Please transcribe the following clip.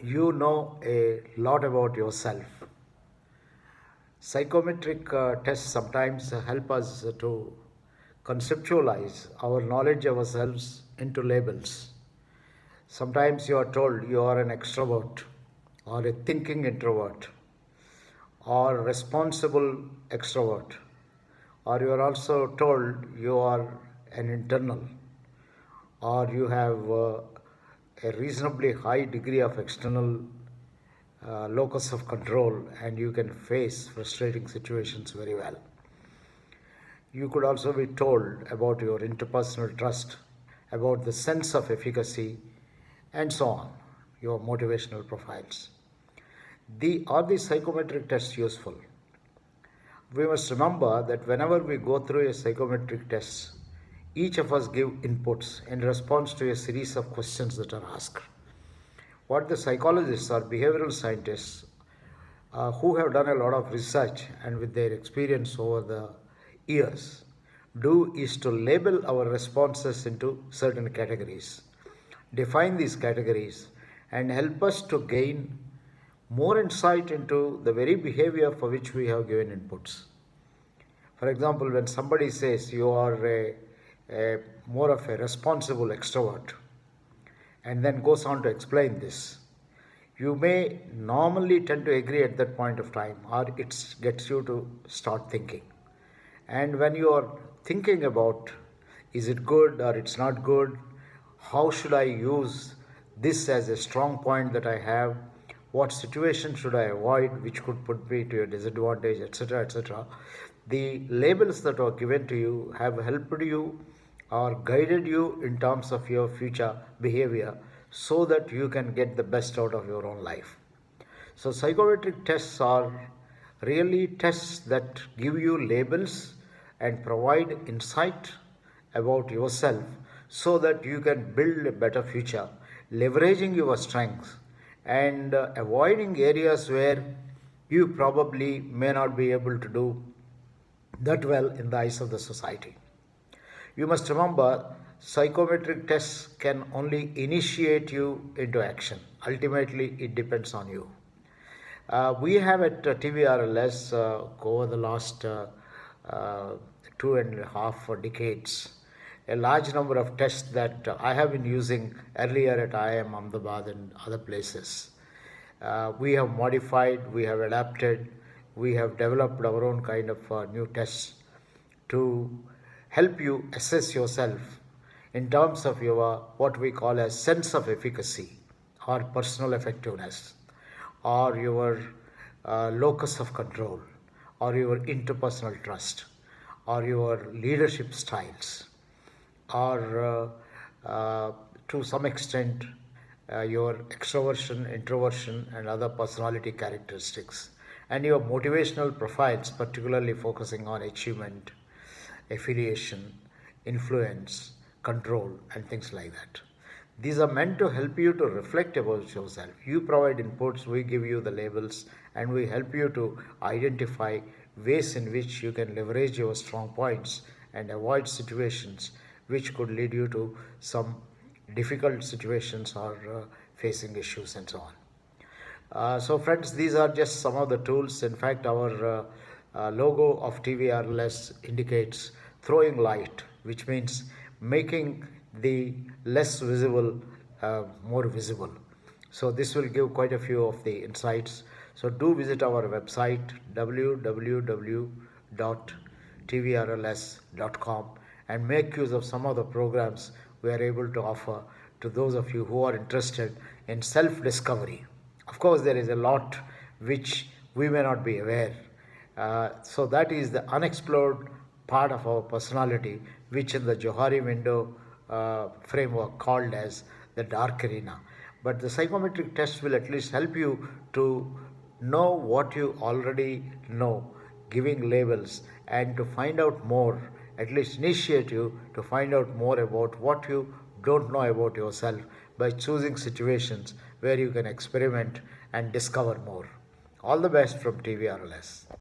you know a lot about yourself. Psychometric tests sometimes help us to conceptualize our knowledge of ourselves into labels. Sometimes you are told you are an extrovert or a thinking introvert or responsible extrovert, or you are also told you are an internal, or you have a reasonably high degree of external locus of control and you can face frustrating situations very well. You could also be told about your interpersonal trust, about the sense of efficacy, and so on, your motivational profiles. Are these psychometric tests useful? We must remember that whenever we go through a psychometric test, each of us give inputs in response to a series of questions that are asked. What the psychologists or behavioral scientists who have done a lot of research and with their experience over the years do is to label our responses into certain categories, define these categories, and help us to gain more insight into the very behavior for which we have given inputs. For example, when somebody says you are more of a responsible extrovert and then goes on to explain this, you may normally tend to agree at that point of time, or it gets you to start thinking. And when you are thinking about is it good or it's not good, how should I use this as a strong point that I have, what situation should I avoid which could put me to a disadvantage, etc., etc. The labels that are given to you have helped you or guided you in terms of your future behavior so that you can get the best out of your own life. So psychometric tests are really tests that give you labels and provide insight about yourself so that you can build a better future, leveraging your strengths and avoiding areas where you probably may not be able to do that well in the eyes of the society. You must remember, psychometric tests can only initiate you into action. Ultimately, it depends on you. We have at TVRLS over the last 2.5 decades a large number of tests that I have been using earlier at IIM Ahmedabad and other places. We have modified, we have adapted, we have developed our own kind of new tests to help you assess yourself in terms of your what we call as sense of efficacy or personal effectiveness, or your locus of control, or your interpersonal trust, or your leadership styles, or to some extent your extroversion, introversion, and other personality characteristics, and your motivational profiles, particularly focusing on achievement, affiliation, influence, control, and things like that. These are meant to help you to reflect about yourself. You provide inputs, we give you the labels, and we help you to identify ways in which you can leverage your strong points and avoid situations which could lead you to some difficult situations or facing issues and so on. So friends, these are just some of the tools. In fact, our logo of TVRLS indicates throwing light, which means making the less visible more visible. So this will give quite a few of the insights. So do visit our website www.tvrls.com and make use of some of the programs we are able to offer to those of you who are interested in self-discovery. Of course, there is a lot which we may not be aware. So that is the unexplored part of our personality, which in the Johari window framework called as the dark arena. But the psychometric test will at least help you to know what you already know, giving labels, and to find out more, at least initiate you to find out more about what you don't know about yourself by choosing situations where you can experiment and discover more. All the best from TVRLS.